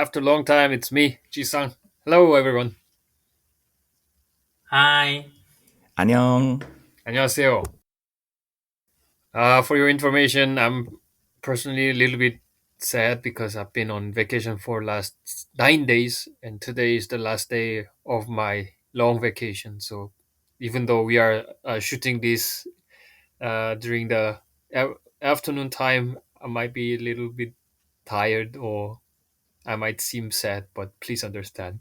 after a long time, it's me, Ji-san. Hello, everyone. Hi. 안녕. 안녕하세요. For your information, I'm personally a little bit sad because I've been on vacation for last 9 days, and today is the last day of my long vacation. So, even though we are shooting this during the afternoon time, I might be a little bit tired or I might seem sad, but please understand.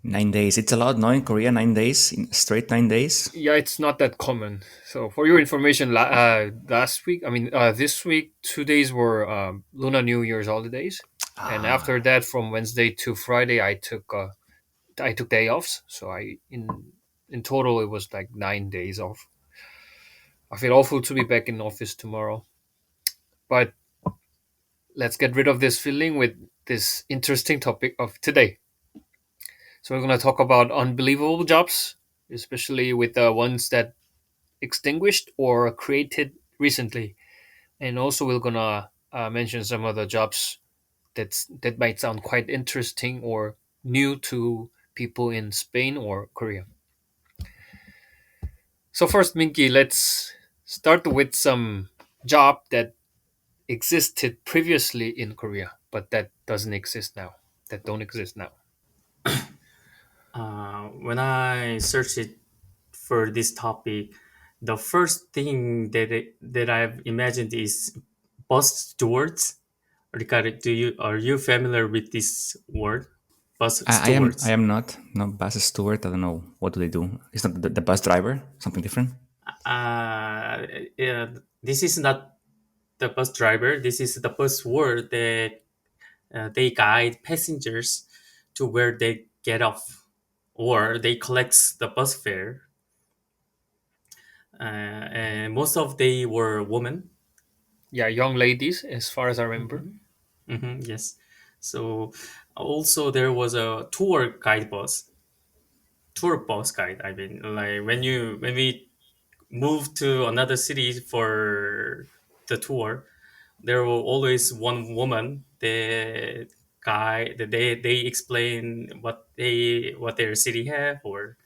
9 days. It's a lot, no? In Korea, 9 days, straight 9 days. Yeah, it's not that common. So, for your information, last week, this week, 2 days were Lunar New Year's holidays, and after Ah, that, from Wednesday to Friday, I took day offs. So, in total, it was like 9 days off. I feel awful to be back in office tomorrow, but let's get rid of this feeling with this interesting topic of today. So, we're gonna talk about unbelievable jobs, especially with the ones that extinguished or created recently. And also, we're gonna mention some other jobs that might sound quite interesting or new to people in Spain or Korea. So first, Minky, let's start with some job that existed previously in Korea, but that doesn't exist now. That don't exist now. When I searched it for this topic, the first thing that I've imagined is bus stewards. Ricardo, are you familiar with this word, bus I stewards? am not. No, bus steward. I don't know. What do they do? It's not the bus driver. Something different. Uh, yeah, this is not the bus driver. This is the bus word that they guide passengers to where they get off, or they collect the bus fare. And most of they were women. Yeah, young ladies, as far as I remember. Hmm. Yes. So also there was a tour bus guide. I mean, like when we moved to another city for the tour, there were always one woman. The guy that they explain what their city have, or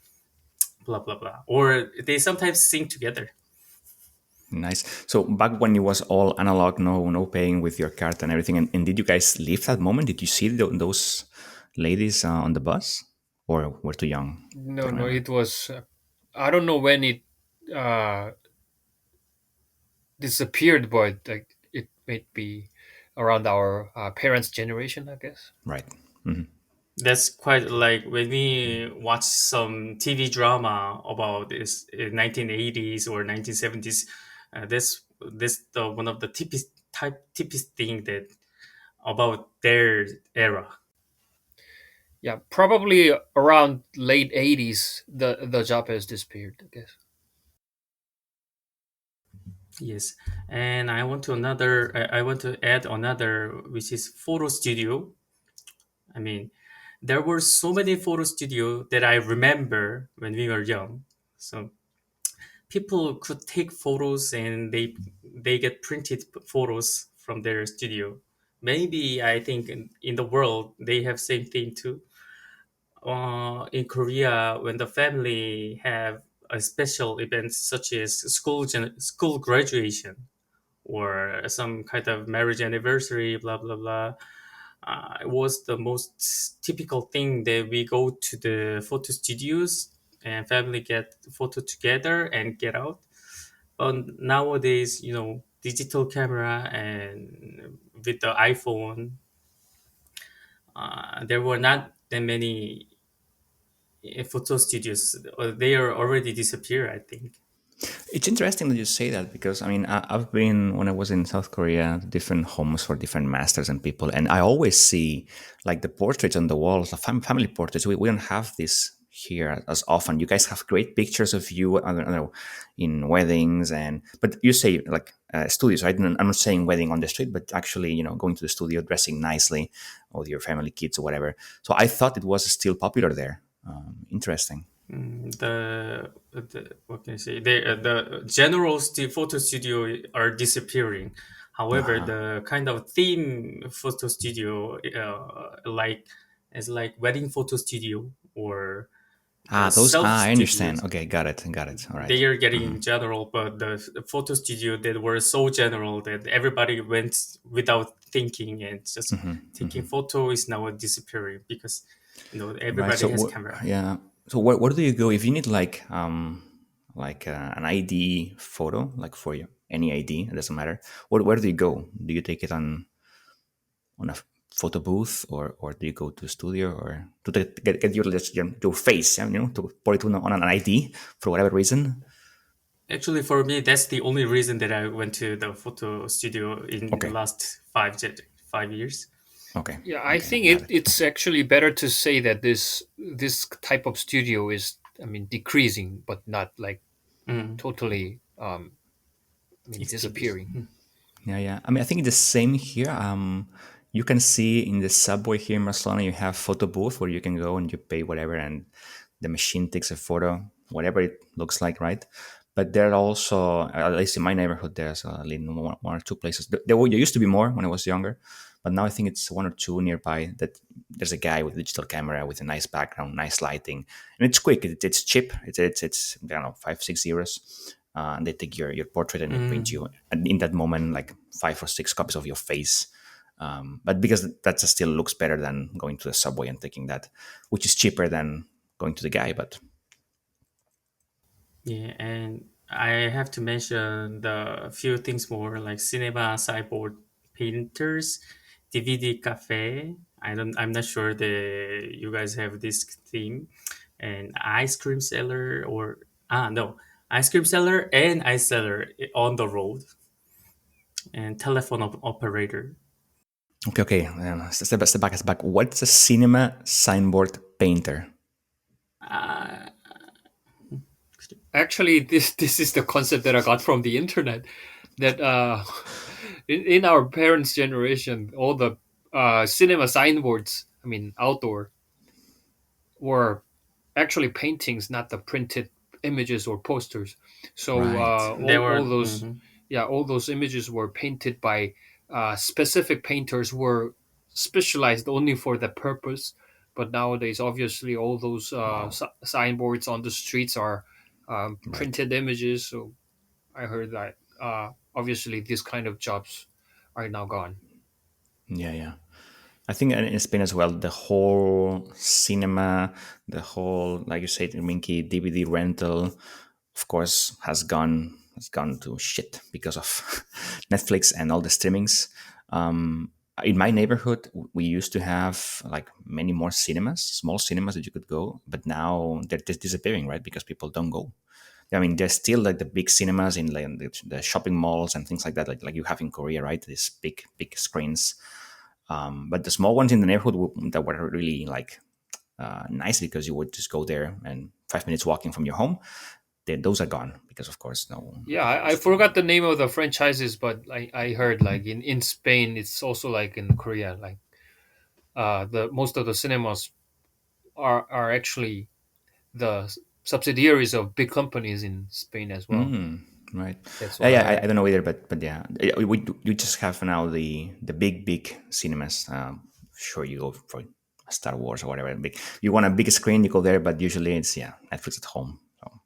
blah blah blah, or they sometimes sing together. Nice. So back when it was all analog, no paying with your card and everything. And did you guys leave that moment? Did you see those ladies on the bus, or were too young to No, no, remember? it was. I don't know when it uh, disappeared, but like it may be around our parents' generation, I guess. Right. Hmm. That's quite like when we watch some TV drama about this in 1980s or 1970s. This the one of the typiest thing that about their era. Yeah, probably around late '80s, the job has disappeared, I guess. Yes, and I want to add another, which is photo studio. I mean, there were so many photo studio that I remember when we were young. So people could take photos and they get printed photos from their studio. Maybe I think in the world they have same thing too. In Korea, when the family have a special events such as school graduation or some kind of marriage anniversary, blah blah blah, it was the most typical thing that we go to the photo studios and family get photo together and get out. But nowadays, digital camera and with the iPhone, there were not that many photo studios. They are already disappear, I think. It's interesting that you say that because I mean I've been when I was in South Korea to different homes for different masters and people, and I always see like the portraits on the walls, the family portraits. We don't have this here as often. You guys have great pictures of you, I don't know, in weddings and but you say like studios, right? And I'm not saying wedding on the street, but actually going to the studio, dressing nicely with your family, kids or whatever. So I thought it was still popular there. Interesting. The what can I say? The general photo studio are disappearing. However, Uh-huh. the kind of theme photo studio, like is like wedding photo studio or the Those, self I understand. studios, Okay, got it. All right. they are getting general, but the photo studio that were so general that everybody went without thinking and just taking photo is now disappearing because Right. everybody So has camera. yeah. So where do you go if you need like an ID photo, like for you, any ID, it doesn't matter. Where do you go? Do you take it on a photo booth, or do you go to a studio, or to get your face, to put it on an ID for whatever reason? Actually, for me, that's the only reason that I went to the photo studio in the Okay. last 5 years. Okay. Yeah, I Okay. think Got it. it's actually better to say that this type of studio is, I mean, decreasing, but not like Mm, totally, I mean, extinguished. disappearing. Yeah, yeah. I mean, I think it's the same here. You can see in the subway here in Barcelona, you have photo booth where you can go and you pay whatever, and the machine takes a photo, whatever it looks like, right? But there are also, at least in my neighborhood, there's at least one or two places. There used to be more when I was younger, but now I think it's one or two nearby. That there's a guy with a digital camera with a nice background, nice lighting, and it's quick. It's cheap. It's I don't know, 5 6 euros, and they take your portrait and they print Mm, you, and in that moment, like 5 or 6 copies of your face. But because that still looks better than going to the subway and taking that, which is cheaper than going to the guy. But yeah, and I have to mention the few things more like cinema, cyborg painters, DVD cafe. I'm not sure that you guys have this theme, and ice cream seller or no, ice cream seller and ice seller on the road, and telephone operator. okay, okay, step back. What's a cinema signboard painter? Uh, Actually, this is the concept that I got from the internet. That in our parents' generation, all the cinema signboards, I mean, outdoor, were actually paintings, not the printed images or posters. So Right, they all were. those, Mhm. yeah, all those images were painted by specific painters who were specialized only for that purpose. But nowadays, obviously, all those signboards on the streets are right. printed images. So I heard that obviously these kind of jobs are now gone. Yeah, yeah. I think in Spain as well, the whole cinema, the whole, like you said, Minky DVD rental, of course, has gone to shit because of Netflix and all the streamings. In my neighborhood, we used to have like many more cinemas, small cinemas that you could go, but now they're just disappearing, right? Because people don't go. I mean, there's still like the big cinemas in like the shopping malls and things like that, like you have in Korea, right? These big screens, but the small ones in the neighborhood that were really like nice because you would just go there and 5 minutes walking from your home. Those are gone because, of course, Yeah, no I streaming. forgot the name of the franchises, but I heard like in Spain, it's also like in Korea, like the most of the cinemas are actually the subsidiaries of big companies in Spain as well. Right. That's Yeah, what I yeah. I heard. don't know either, but yeah, we just have now the big cinemas. Sure, you go for Star Wars or whatever. Big, you want a big screen, you go there, but usually it's Netflix at home. So.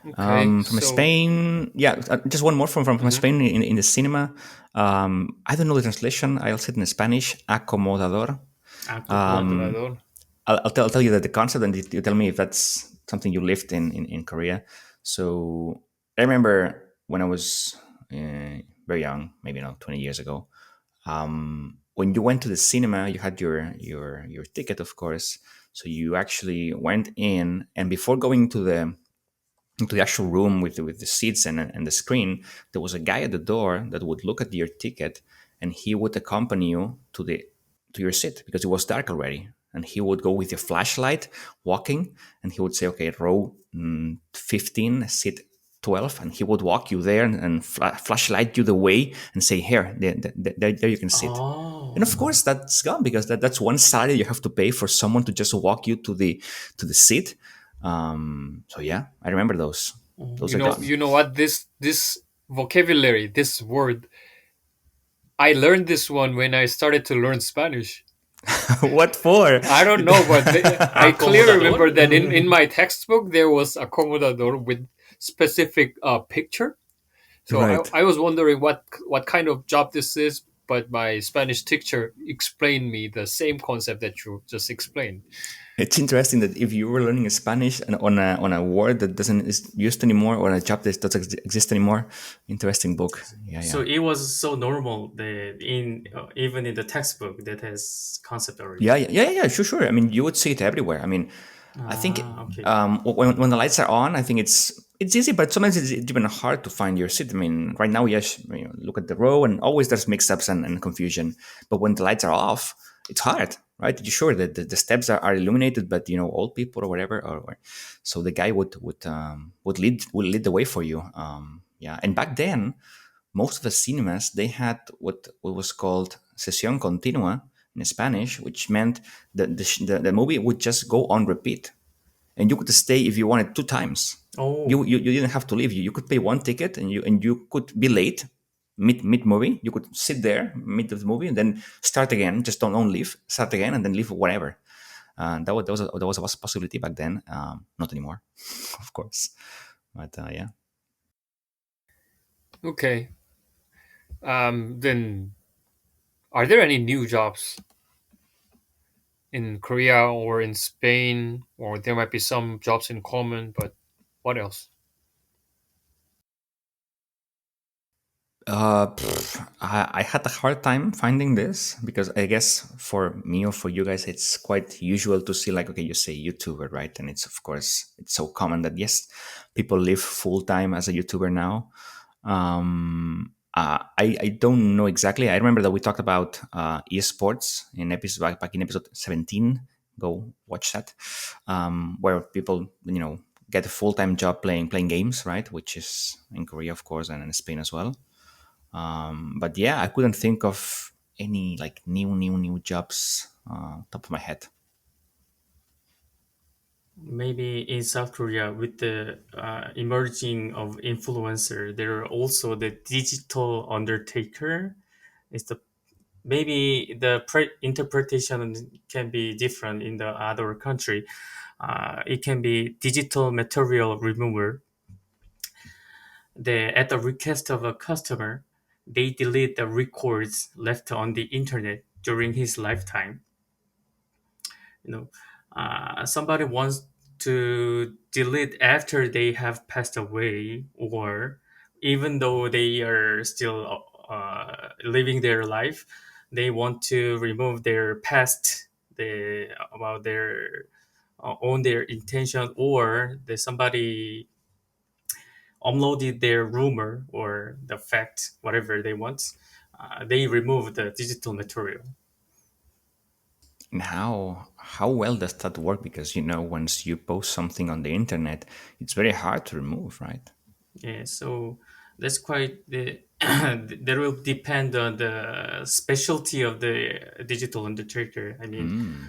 Okay, From so Spain, yeah, just one more from mhm. Spain in the cinema. I don't know the translation. I'll say it in Spanish. Acomodador. Um, Acomodador. I'll tell you that the concept, and you tell me if that's something you lived in Korea. So I remember when I was very young, maybe 20 years ago. When you went to the cinema, you had your ticket, of course. So you actually went in, and before going into the actual room with the seats and the screen, there was a guy at the door that would look at your ticket, and he would accompany you to your seat because it was dark already. And he would go with your flashlight, walking, and he would say, "Okay, row 15, seat 12," and he would walk you there and flashlight you the way and say, "Here, there you can sit." And Oh. of course, that's gone because that's one salary you have to pay for someone to just walk you to the seat. So yeah, I remember those. Those You are know, gone. you know what? This vocabulary. This word, I learned this one when I started to learn Spanish. What for? I don't know, but I clearly Acomodador. remember that in my textbook there was a acomodador with specific picture. So Right. I was wondering what kind of job this is, but my Spanish teacher explained me the same concept that you just explained. It's interesting that if you were learning Spanish and on a word that doesn't is used anymore or a job that doesn't exist anymore, interesting book. Yeah, So yeah. it was so normal that in even in the textbook that has concept already. Yeah, yeah, yeah, yeah, sure, sure. I mean, you would see it everywhere. I mean, I think Ah, okay. when the lights are on, I think it's easy, but sometimes it's even hard to find your seat. I mean, right now, yes, look at the row, and always there's mix-ups and confusion. But when the lights are off, it's hard, right? You sure that the steps are illuminated, but old people or whatever, or so the guy would lead the way for you. Yeah, and back then most of the cinemas they had what was called sesión continua in Spanish, which meant that the movie would just go on repeat, and you could stay if you wanted two times. You, Oh, you didn't have to leave. You could pay one ticket, and you could be late mid movie. You could sit there mid of the movie and then start again. Just don't leave. Start again and then leave whatever. That was a possibility back then. Not anymore, of course. But yeah. Okay. Then are there any new jobs in Korea or in Spain, or there might be some jobs in common, but what else? I had a hard time finding this because I guess for me or for you guys, it's quite usual to see like, okay, you say YouTuber, right? And it's of course it's so common that yes, people live full time as a YouTuber now. I don't know exactly. I remember that we talked about esports in episode back in episode 17. Go watch that, where people get a full time job playing games, right? Which is in Korea, of course, and in Spain as well. But yeah, I couldn't think of any like new jobs top of my head. maybe in South Korea with the emerging of influencer, there are also the digital undertaker. It's the maybe the interpretation can be different in the other country. It can be digital material remover. At the request of a customer, they delete the records left on the internet during his lifetime. You know, somebody wants to delete after they have passed away, or even though they are still living their life, they want to remove their past, about their on their intention, or that somebody uploaded their rumor or the fact, whatever they want. They remove the digital material. And how well does that work? Because once you post something on the internet, it's very hard to remove, right? Yeah, so that's quite the that will depend on the specialty of the digital undertaker. I mean,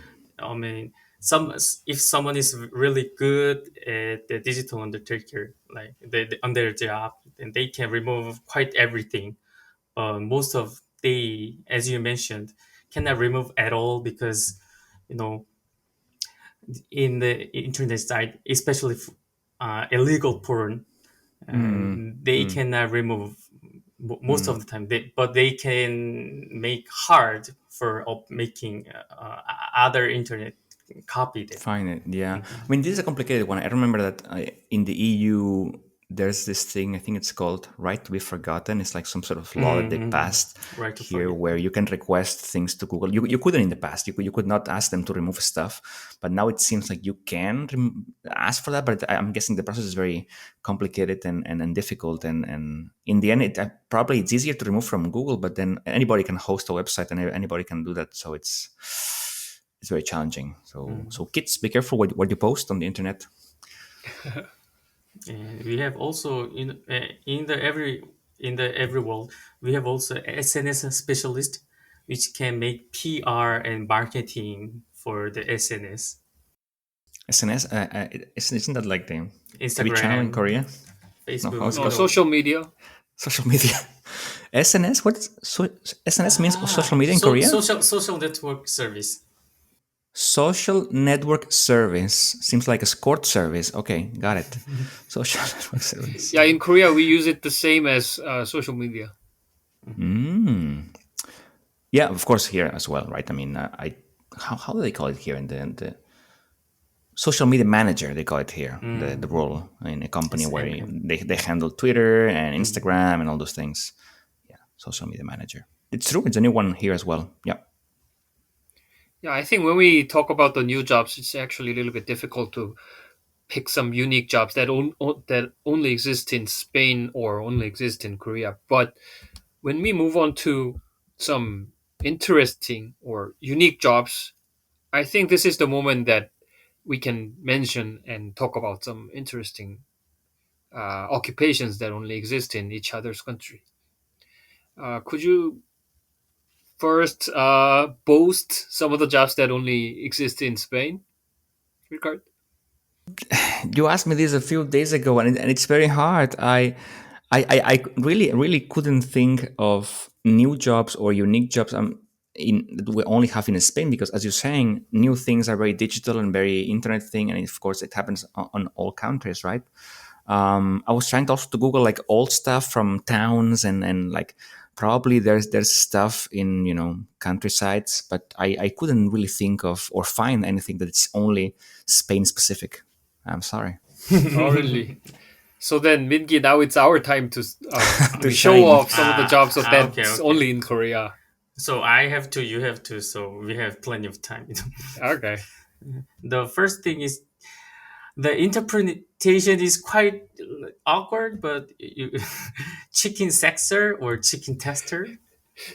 some if someone is really good at the digital undertaker, like on their job, then they can remove quite everything. Most of they, as you mentioned, cannot remove at all because you know in the internet side, especially illegal porn, they Mm, cannot remove most of mm. the time. But they can make hard for making other internet copy them. Find it, yeah. I Mhm. mean, this is a complicated one. I remember that in the EU, there's this thing, I think it's called Right to be Forgotten. It's like some sort of law that they Mhm. passed Right to here forget. where you can request things to Google. You couldn't in the past. You could not ask them to remove stuff. But now it seems like you can ask for that. But I'm guessing the process is very complicated and difficult. And in the end, probably it's easier to remove from Google, but then anybody can host a website and anybody can do that. So it's very challenging. So Mm. kids, be careful what you post on the internet. And we have also in the every world we have also SNS specialist, which can make PR and marketing for the SNS, SNS, isn't that like the TV channel in Instagram, Korea? No, how's it Facebook. No, called? social media. Social media. SNS? SNS means social media in So Korea? social network service. Social network service. Seems like a escort service. Okay, got it. Social network service. Yeah, in Korea we use it the same as social media. Mm. Yeah, of course here as well, right? I mean, how do they call it here in the social media manager? They call it here the Mm, role in a company where SMM. they handle Twitter and Mm. Instagram and all those things. Yeah, social media manager. It's true. It's a new one here as well. Yeah. Yeah, I think when we talk about the new jobs, it's actually a little bit difficult to pick some unique jobs that only exist in Spain or only exist in Korea. But when we move on to some interesting or unique jobs, I think this is the moment that we can mention and talk about some interesting occupations that only exist in each other's country. Could you first boast some of the jobs that only exist in Spain, Ricard? You asked me this a few days ago, and it's very hard. I really couldn't think of new jobs or unique jobs in that we only have in Spain because, as you're saying, new things are very digital and very internet thing, and of course, it happens on all countries, right? I was trying to also to Google like old stuff from towns and like probably there's stuff in countrysides, but I couldn't really think of or find anything that it's only Spain specific. I'm sorry. Oh, really? So then, Mingi, now it's our time to To show shine. off some of the jobs of Okay, that's okay. only in Korea. So I have to, you have to, so we have plenty of time. Okay. The first thing is the interpretation is quite awkward, but chicken sexer or chicken tester.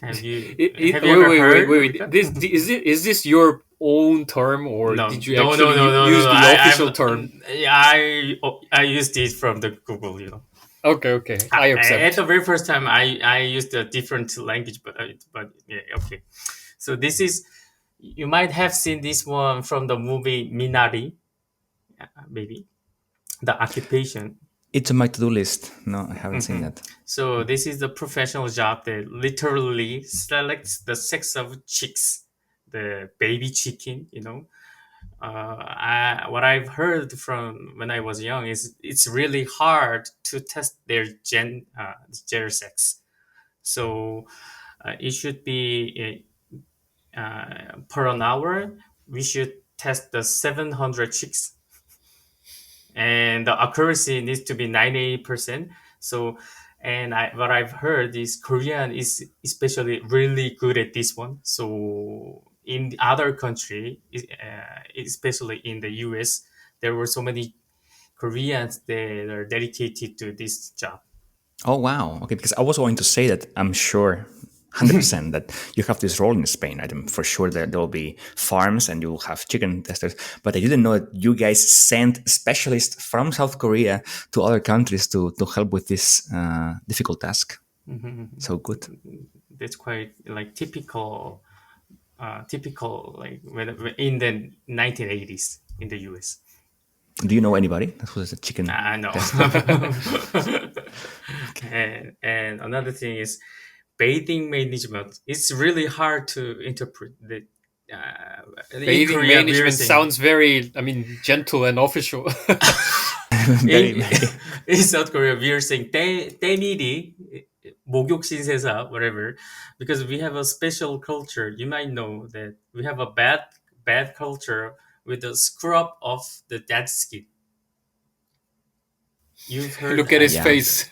Have you Wait, ever wait, wait, heard, wait, wait. Rika? Is this your own term, or No, did you no, no, actually no, no, no, use no. the official term? I used it from the Google. Okay, okay, I At accept. the very first time, I used a different language, but yeah, okay. So this is, you might have seen this one from the movie Minari, maybe the occupation. It's on my to-do list. No, I haven't seen Mhm. that. So this is the professional job that literally selects the sex of chicks, the baby chicken. What I've heard from when I was young is it's really hard to test their gender sex. So it should be per an hour. We should test the 700 chicks, and the accuracy needs to be 98%. So, and what I've heard is Korean is especially really good at this one. So in the other country, especially in the US, there were so many Koreans that are dedicated to this job. Oh wow. Okay, because I was going to say that I'm sure 100% that you have this role in Spain. I'm for sure that there will be farms and you'll have chicken testers. But I didn't know that you guys sent specialists from South Korea to other countries to help with this difficult task. So good. That's quite like typical like in the 1980s in the US. Do you know anybody that was a chicken No. tester? And another thing is bathing management. It's really hard to interpret the in Bathing Korea we're management saying sounds very, I mean, gentle and official. Very, in, very. in South Korea we're saying 때밀이 목욕 신세사 whatever, because we have a special culture. You might know that we have a bad culture with the scrub of the dead skin. You've heard Look at his Yeah. face.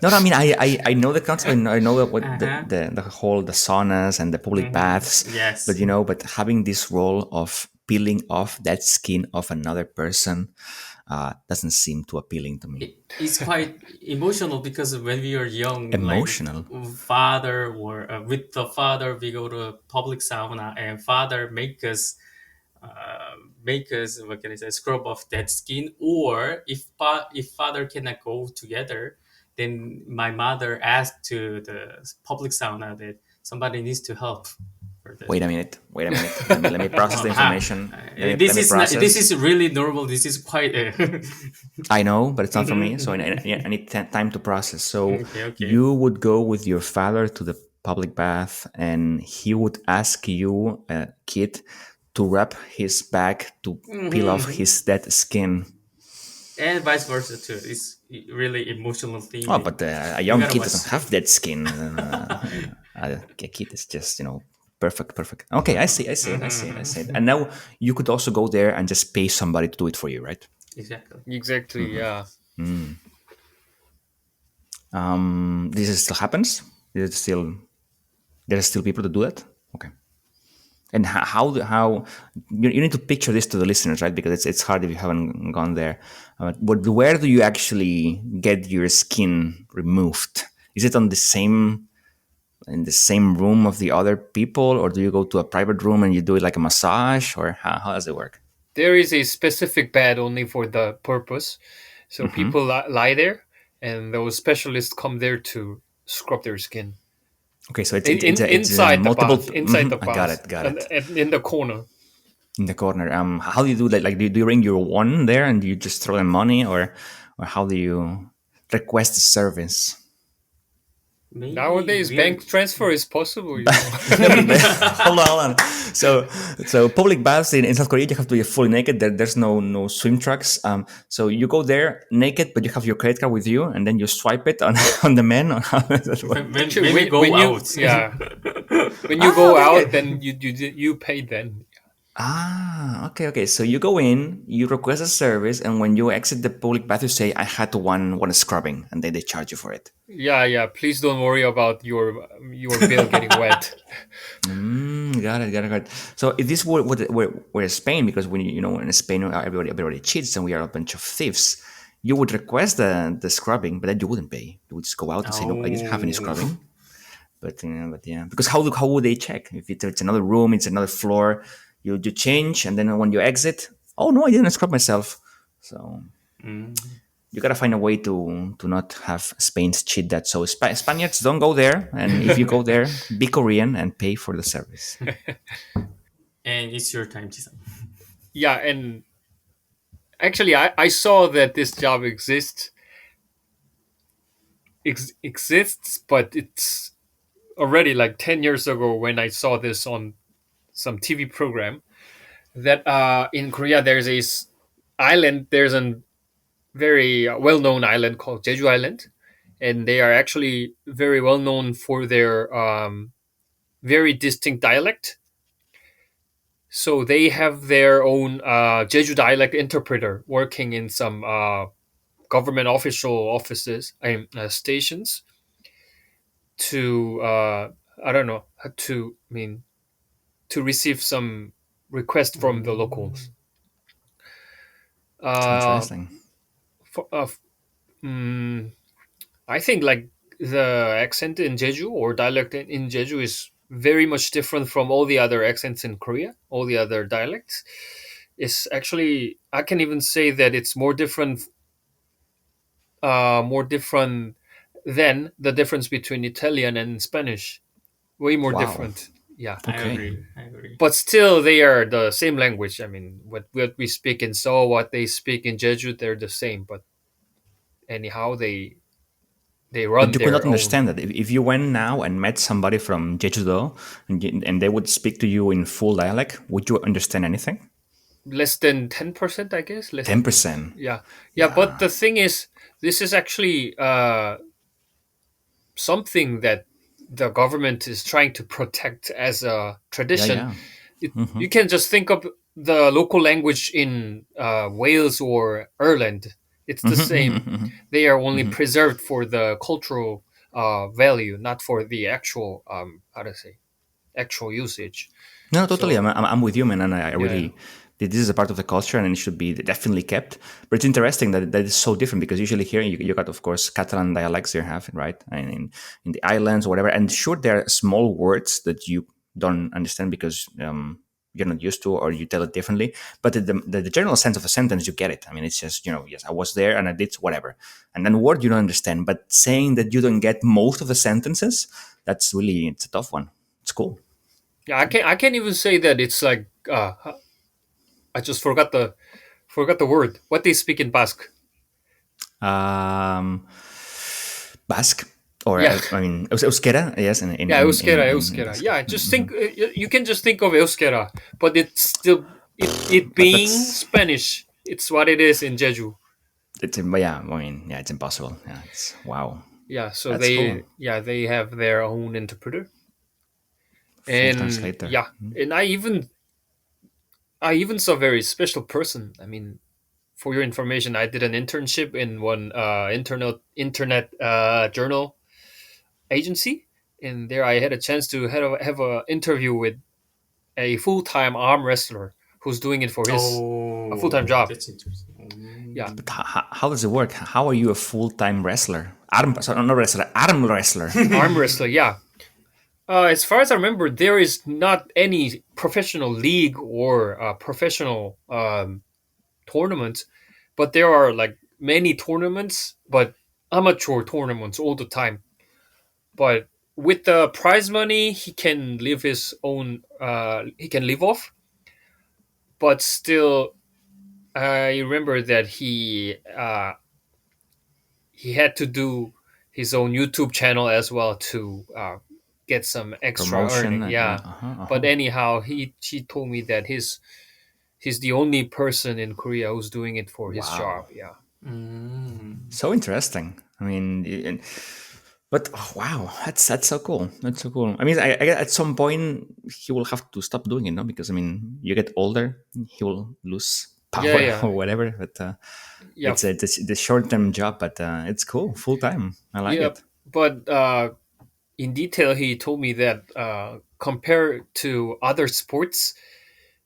No, no, I mean, I know the concept. I know what uh-huh. the whole the saunas and the public baths, but Yes. but having this role of peeling off that skin of another person doesn't seem too appealing to me. It's quite emotional because when we are young, like Emotional. father or with the father, we go to public sauna and father make us, what can I say, scrub off that skin. Or if father cannot go together, then my mother asked to the public sauna that somebody needs to help. for that. Wait a minute. Wait a minute. Let me process the Ah, information. Let this me is not, this process. is really normal. This is quite. I know, but it's not for me, so Mhm, I need time to process. So mhm. Okay, okay. you would go with your father to the public bath, and he would ask you, kid, to wrap his back to peel off Mhm. his dead skin. And vice versa too. It's really emotional theme. Oh, but a You young gotta kid doesn't watch. have dead skin. A kid is just, perfect, perfect. Okay, I see, I see it, I see it, I see it. And now you could also go there and just pay somebody to do it for you, right? Exactly. Exactly. Yeah. This still happens. Is it still There's still people to do that? Okay. And how you need to picture this to the listeners, right? Because it's hard if you haven't gone there. But where do you actually get your skin removed? Is it on the same in the same room of the other people, or do you go to a private room and you do it like a massage, or how does it work? There is a specific bed only for the purpose. So Hmm. people lie there, and those specialists come there to scrub their skin. Okay, so it's a Inside the multiple. bath, inside the I got bath, it, got it. and in the corner. In the corner. How do you do that? Like, do you ring your one there and you just throw them money, or how do you request the service? Maybe Nowadays, we're. bank transfer is possible. You know. Yeah, hold on. So, public baths in South Korea, you have to be fully naked. There's no swim trunks. So you go there naked, but you have your credit card with you, and then you swipe it on on the men. Or how does that work? Actually, When we go when you out. yeah, when you Ah, go okay, out, okay. then you pay then. Okay. So you go in, you request a service, and when you exit the public bath, you say, "I had one scrubbing," and they charge you for it. Yeah. Please don't worry about your bill getting wet. Got it. So if this were Spain, because when in Spain everybody cheats and we are a bunch of thieves, you would request the scrubbing, but then you wouldn't pay. You would just go out and say, "Nope, I didn't have any Oh. scrubbing." But yeah, because how would they check if it's another room, it's another floor? You change, and then when you exit, oh no, I didn't scrub myself. So Mm. you gotta find a way to not have Spain's cheat that. So Spaniards don't go there, and if you go there, be Korean and pay for the service. And it's your time, Chisan. Yeah, and actually, I saw that this job exists, but it's already like 10 years ago when I saw this on some TV program. That in Korea there's island. There's a very well-known island called Jeju Island, and they are actually very well known for their very distinct dialect. So they have their own Jeju dialect interpreter working in some government official offices and stations to I don't know how to to receive some request from the locals. Uh, Interesting. for, I think like the accent in Jeju or dialect in Jeju is very much different from all the other accents in Korea, all the other dialects. It's actually I can even say that it's more different than the difference between Italian and Spanish. Way more Wow. different. Yeah. I Okay. agree. I agree. But still they are the same language. I mean what we speak in Seoul, what they speak in Jeju, they're the same, but anyhow they But run you could not their own. understand that if you went now and met somebody from Jeju-do and they would speak to you in full dialect, would you understand anything? Less than 10%, I guess. Less than 10%. 10%. Yeah, but Yeah. the thing is this is actually something that the government is trying to protect as a Yeah, tradition. yeah. You can just think of the local language in Wales or Ireland. It's the same. They are only preserved for the cultural value, not for the actual how to say actual usage. No, totally. I'm, So I'm I'm with you, man. And I yeah, really, this is a part of the culture and it should be definitely kept. But it's interesting that it's so different because usually here you got, of course, Catalan dialects you have, right? And in the islands or whatever. And sure, there are small words that you don't understand because you're not used to or you tell it differently. But the general sense of a sentence, you get it. I mean, it's just, yes, I was there and I did whatever. And then word you don't understand. But saying that you don't get most of the sentences, it's a tough one. It's cool. Yeah, I can't even say that it's like I just forgot the word. What they speak in Basque. Um, Basque, or Yeah, I mean, Euskera, yes, yeah, euskera, in euskera. Basque. Yeah, just Mhm. think you can just think of euskera, but it's still it But being that's Spanish. It's what it is in Jeju. yeah. I mean, yeah, it's impossible. Yeah, it's wow. Yeah, so That's cool. they have their own interpreter, Full and translator. yeah, and I even saw a very special person. I mean, for your information, I did an internship in one internet journal agency, and there I had a chance to have a interview with a full time arm wrestler who's doing it for his a full time Oh, job. that's interesting. Yeah, But how does it work? How are you a full time wrestler? Arm, sorry, not wrestler, arm wrestler. arm wrestler. Yeah. As far as I remember, there is not any professional league or professional tournaments, but there are like many tournaments, but amateur tournaments all the time. But with the prize money, he can live his own. He can live off, but still, I remember that he had to do his own YouTube channel as well to get some extra Promotion. earning. Yeah, Uh-huh, but uh-huh. anyhow, he told me that he's the only person in Korea who's doing it for his Wow. job. Yeah, Mm. So interesting. I mean, but oh, wow, that's so cool. That's so cool. I mean, at some point he will have to stop doing it, no? Because I mean, you get older, he will lose yeah, power yeah, or whatever. But yeah, it's the short term job, but it's cool, full time. I like yeah. it. But in detail, he told me that compared to other sports,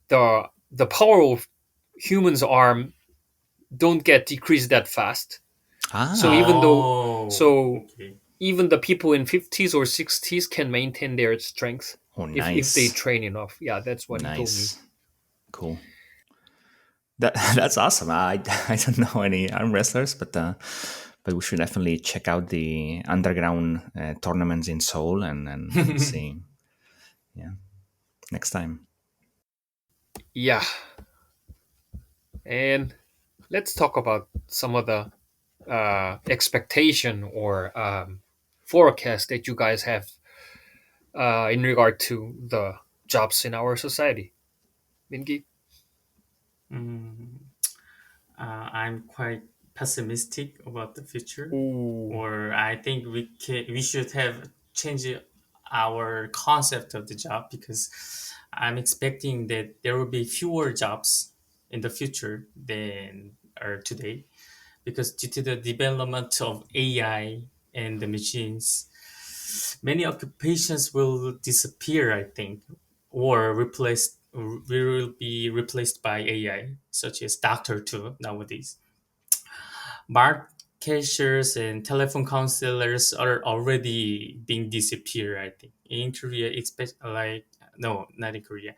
the power of humans' arm don't get decreased that fast. So Ah, even though Oh, so okay. even the people in 50s or 60s can maintain their strength oh, if they nice, train enough. Yeah, that's what he told me. nice, cool. That that's awesome. I don't know any arm wrestlers, but we should definitely check out the underground tournaments in Seoul and see. Yeah, next time. Yeah, and let's talk about some of the expectation or forecast that you guys have in regard to the jobs in our society. Mingi? Mm. I'm quite pessimistic about the future, Ooh, or I think we should have changed our concept of the job because I'm expecting that there will be fewer jobs in the future than are today because due to the development of AI and the machines, many occupations will disappear, I think, or will be replaced by AI, such as doctor too nowadays. Mark cashiers and telephone counselors are already being disappear, I think. In Korea, expect like no, not in Korea.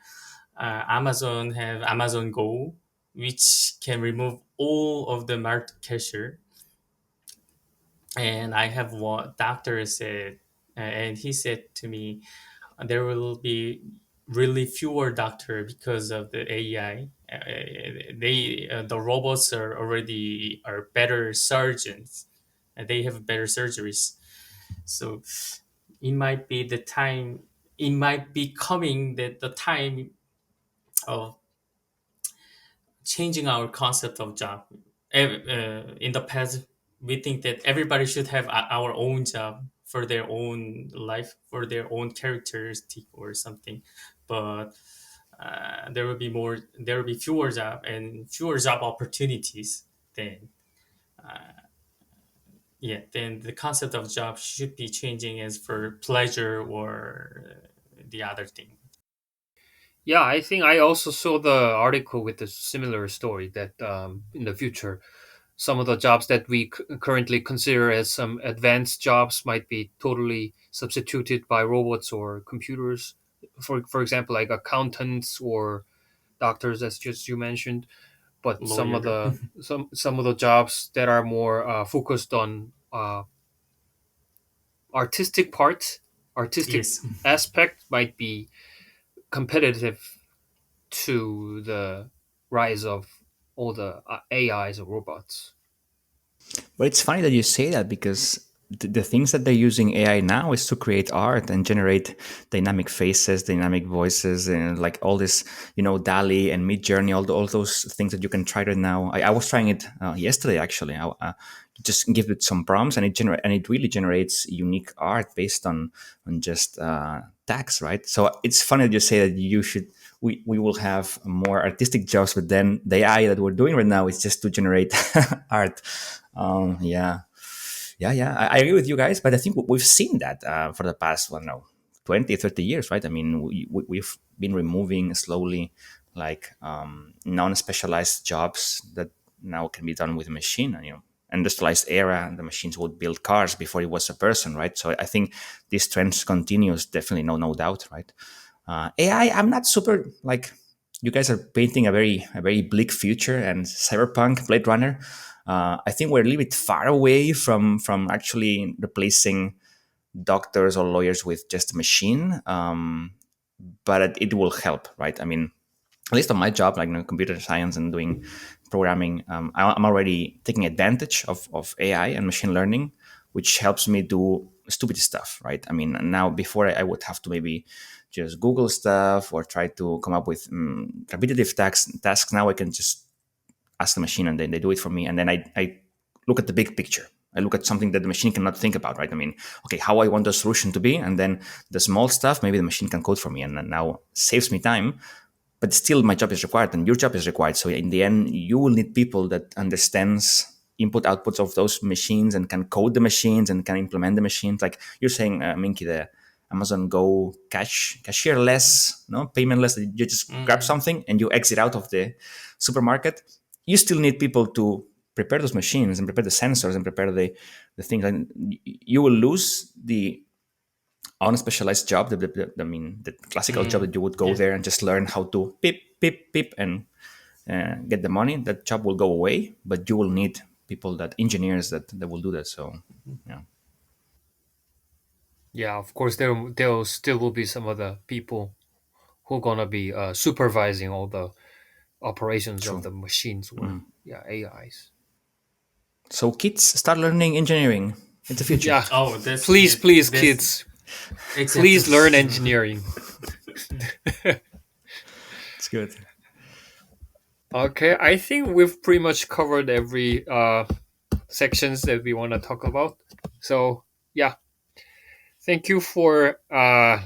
Amazon have Amazon Go, which can remove all of the marked cashier. And I have one doctor said, and he said to me, there will be really fewer doctor because of the AI. The robots are better surgeons, and they have better surgeries. So it might be the time. It might be coming that the time of changing our concept of job. In the past, we think that everybody should have our own job for their own life, for their own characteristic or something. But there will be fewer job and fewer job opportunities. Then, yeah, then the concept of job should be changing as for pleasure or the other thing. yeah, I think I also saw the article with a similar story that in the future, some of the jobs that we currently consider as some advanced jobs might be totally substituted by robots or computers. For example, like accountants or doctors, as just you mentioned. But Lawyer. some of the jobs that are more focused on artistic part, artistic Yes. aspect might be competitive to the rise of all the AIs or robots. But it's funny that you say that because the things that they're using AI now is to create art and generate dynamic faces, dynamic voices, and like all this, DALI and Mid Journey, all those things that you can try right now. I was trying it yesterday actually. Just give it some prompts and it really generates unique art based on just tags, right? So it's funny that you say that we will have more artistic jobs, but then the AI that we're doing right now is just to generate art. Yeah, yeah. I agree with you guys, but I think we've seen that for the past, 20, 30 years, right? I mean, we've been removing slowly like non-specialized jobs that now can be done with a machine. And, industrialized era, the machines would build cars before it was a person, right? So I think this trend continues, definitely, no doubt, right? AI, I'm not super like you guys are painting a very bleak future and cyberpunk Blade Runner. I think we're a little bit far away from actually replacing doctors or lawyers with just a machine. But it will help, right? I mean, at least on my job, like computer science and doing programming, I'm already taking advantage of AI and machine learning, which helps me do stupid stuff, right? I mean, now before I would have to maybe just Google stuff or try to come up with repetitive tasks. Now I can just ask the machine and then they do it for me. And then I look at the big picture. I look at something that the machine cannot think about, right? I mean, okay, how I want the solution to be. And then the small stuff, maybe the machine can code for me and now saves me time. But still my job is required and your job is required. So in the end, you will need people that understands input outputs of those machines and can code the machines and can implement the machines. Like you're saying, Minky, the Amazon Go cashier less, no payment less. You just grab something and you exit out of the supermarket. You still need people to prepare those machines and prepare the sensors and prepare the things. And you will lose the unspecialized job, the classical job that you would go there and just learn how to beep, beep, beep and get the money. That job will go away, but you will need people engineers that will do that. So, yeah. Yeah, of course, there still will be some of the people who are gonna be supervising all the operations of True. the machines or AIs. So kids start learning engineering in the future. Yeah. Oh, this Please, kids, exactly. please learn engineering. It's good. Okay, I think we've pretty much covered every sections that we want to talk about. So yeah, thank you for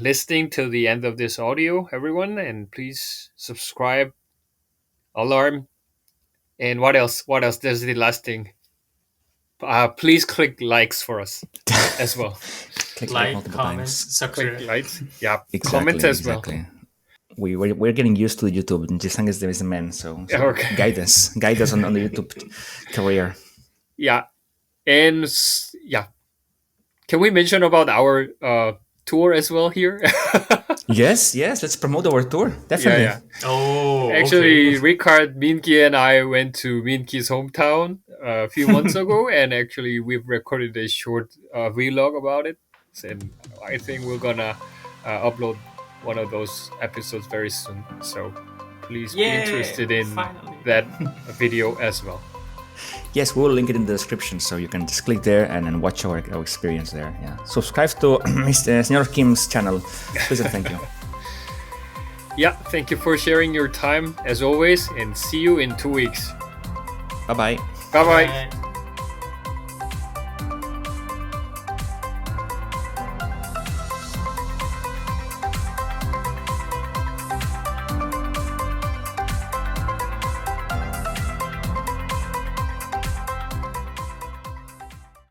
listening to the end of this audio, everyone, and please subscribe, alarm, and what else? What else? There's the last thing. Please click likes for us as well. Click Like, multiple comments, times. subscribe. Click likes, yeah. Exactly, Comments as exactly. well. We're getting used to YouTube. Jisang is the man, so Okay. guide us on the YouTube career. Yeah, and yeah, can we mention about our tour as well here? Yes, let's promote our tour. Definitely. Yeah. Oh, Actually, okay. Ricard, Minky, and I went to Minky's hometown a few months ago, and actually, we've recorded a short vlog about it. And I think we're gonna upload one of those episodes very soon. So please be interested in finally. that video as well. Yes, we'll link it in the description, so you can just click there and then watch our experience there. Yeah, subscribe to Mr. Señor Kim's channel. Please and thank you. Yeah, thank you for sharing your time as always, and see you in 2 weeks. Bye bye. Bye bye. Bye.